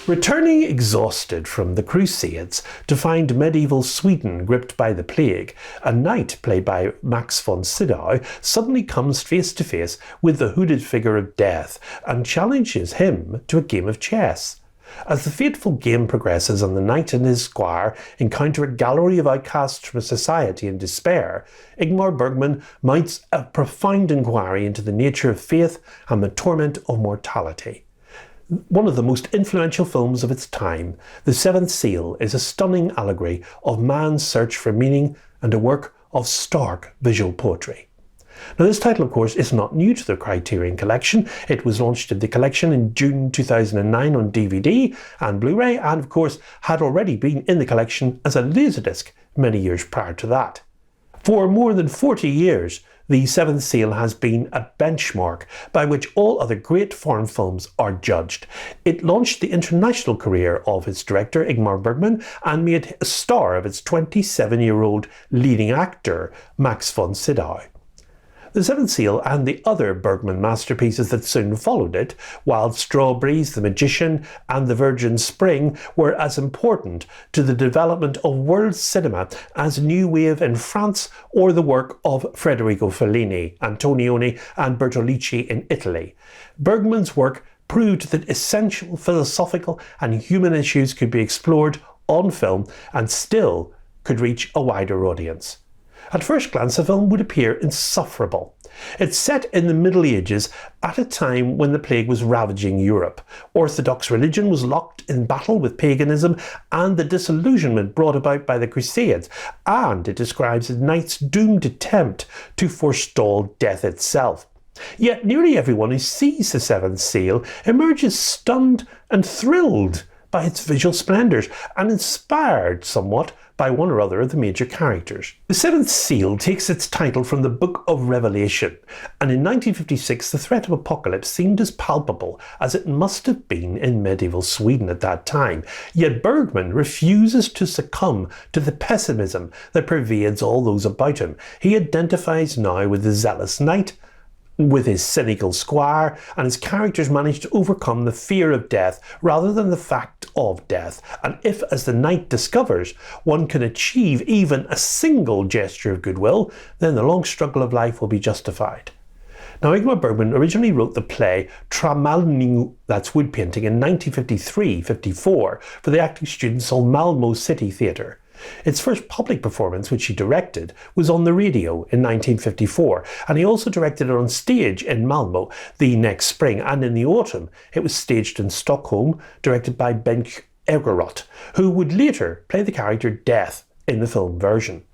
Returning exhausted from the Crusades to find medieval Sweden gripped by the plague, a knight played by Max von Sydow suddenly comes face to face with the hooded figure of death and challenges him to a game of chess. As the fateful game progresses and the knight and his squire encounter a gallery of outcasts from society in despair, Ingmar Bergman mounts a profound inquiry into the nature of faith and the torment of mortality. One of the most influential films of its time, The Seventh Seal is a stunning allegory of man's search for meaning and a work of stark visual poetry. Now, this title, of course, is not new to the Criterion collection. It was launched in the collection in June 2009 on DVD and Blu-ray, and of course had already been in the collection as a laserdisc many years prior to that. For more than 40 years, The Seventh Seal has been a benchmark by which all other great foreign films are judged. It launched the international career of its director Ingmar Bergman and made a star of its 27-year-old leading actor Max von Sydow. The Seventh Seal and the other Bergman masterpieces that soon followed it, Wild Strawberries, The Magician and The Virgin Spring, were as important to the development of world cinema as New Wave in France or the work of Federico Fellini, Antonioni and Bertolucci in Italy. Bergman's work proved that essential philosophical and human issues could be explored on film and still could reach a wider audience. At first glance, the film would appear insufferable. It's set in the Middle Ages at a time when the plague was ravaging Europe. Orthodox religion was locked in battle with paganism and the disillusionment brought about by the Crusades, and it describes a knight's doomed attempt to forestall death itself. Yet nearly everyone who sees The Seventh Seal emerges stunned and thrilled by its visual splendours and inspired somewhat by one or other of the major characters. The Seventh Seal takes its title from the Book of Revelation, and in 1956 the threat of apocalypse seemed as palpable as it must have been in medieval Sweden at that time. Yet Bergman refuses to succumb to the pessimism that pervades all those about him. He identifies now with the zealous knight, with his cynical squire, and his characters manage to overcome the fear of death rather than the fact of death. And if, as the knight discovers, one can achieve even a single gesture of goodwill, then the long struggle of life will be justified. Now, Ingmar Bergman originally wrote the play Tramalning, that's wood painting, in 1953-54 for the acting students of Malmo City Theatre. Its first public performance, which he directed, was on the radio in 1954, and he also directed it on stage in Malmo the next spring, and in the autumn it was staged in Stockholm, directed by Bengt Egerot, who would later play the character Death in the film version.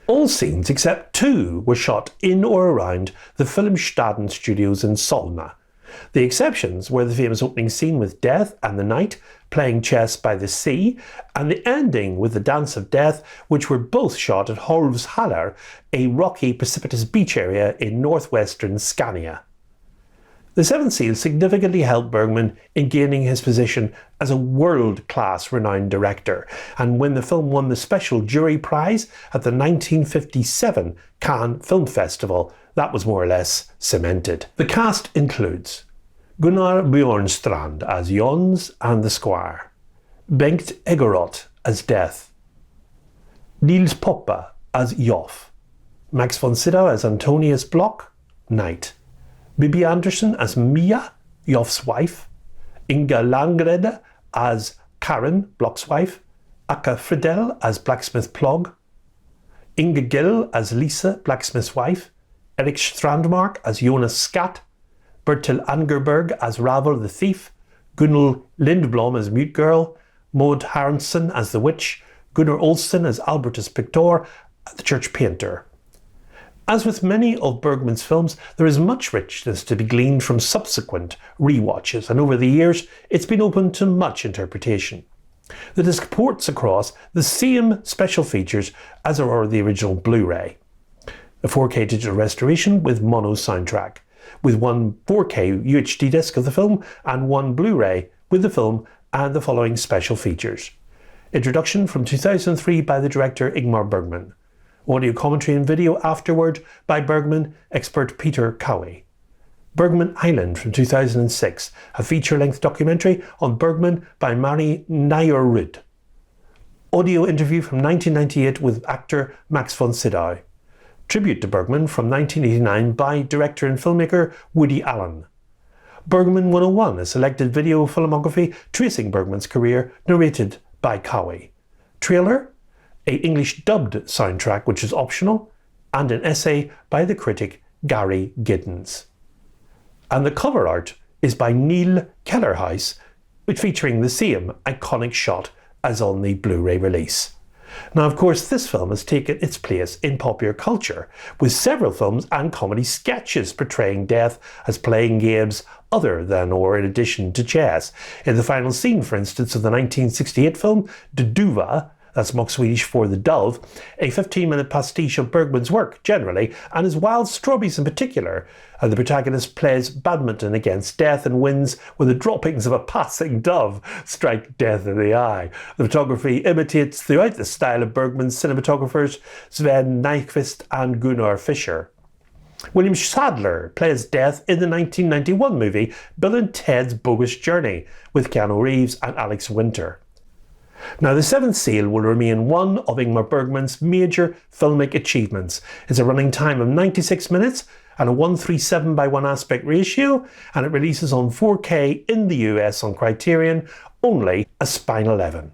All scenes except two were shot in or around the Filmstaden studios in Solna. The exceptions were the famous opening scene with Death and the Knight playing chess by the sea, and the ending with the Dance of Death, which were both shot at Holmshaller, a rocky, precipitous beach area in northwestern Scania. The Seventh Seal significantly helped Bergman in gaining his position as a world-class renowned director, and when the film won the Special Jury Prize at the 1957 Cannes Film Festival, that was more or less cemented. The cast includes Gunnar Bjornstrand as Jons and the Squire, Bengt Egerot as Death, Niels Poppe as Joff, Max von Sydow as Antonius Block, Knight, Bibi Andersson as Mia, Joff's wife, Inga Langrede as Karen, Block's wife, Akka Fridell as Blacksmith Plog, Inga Gill as Lisa, Blacksmith's wife, Erik Strandmark as Jonas Skatt, Bertil Angerberg as Ravel the Thief, Gunnel Lindblom as Mute Girl, Maud Haronsson as the Witch, Gunnar Olsen as Albertus Pictor, the Church Painter. As with many of Bergman's films, there is much richness to be gleaned from subsequent rewatches, and over the years it's been open to much interpretation. The disc ports across the same special features as are the original Blu-ray. A 4K digital restoration with mono soundtrack, with one 4K UHD disc of the film and one Blu-ray with the film and the following special features. Introduction from 2003 by the director Ingmar Bergman. Audio commentary and video afterward by Bergman expert Peter Cowie. Bergman Island from 2006, a feature-length documentary on Bergman by Mari Nayarud. Audio interview from 1998 with actor Max von Sydow. Tribute to Bergman from 1989 by director and filmmaker Woody Allen. Bergman 101, a selected video filmography tracing Bergman's career, narrated by Cowie. Trailer, an English dubbed soundtrack which is optional, and an essay by the critic Gary Giddens. And the cover art is by Neil Kellerhouse, which featuring the same iconic shot as on the Blu-ray release. Now, of course, this film has taken its place in popular culture, with several films and comedy sketches portraying death as playing games other than or in addition to chess. In the final scene, for instance, of the 1968 film De Duva, that's mock Swedish for the dove, a 15-minute pastiche of Bergman's work generally, and his Wild Strawberries in particular. The protagonist plays badminton against death and wins when the droppings of a passing dove strike death in the eye. The photography imitates throughout the style of Bergman's cinematographers Sven Nykvist and Gunnar Fischer. William Sadler plays death in the 1991 movie Bill and Ted's Bogus Journey with Keanu Reeves and Alex Winter. Now, The Seventh Seal will remain one of Ingmar Bergman's major filmic achievements. It's a running time of 96 minutes and a 1:37:1 aspect ratio, and it releases on 4K in the US on Criterion, only a Spine 11.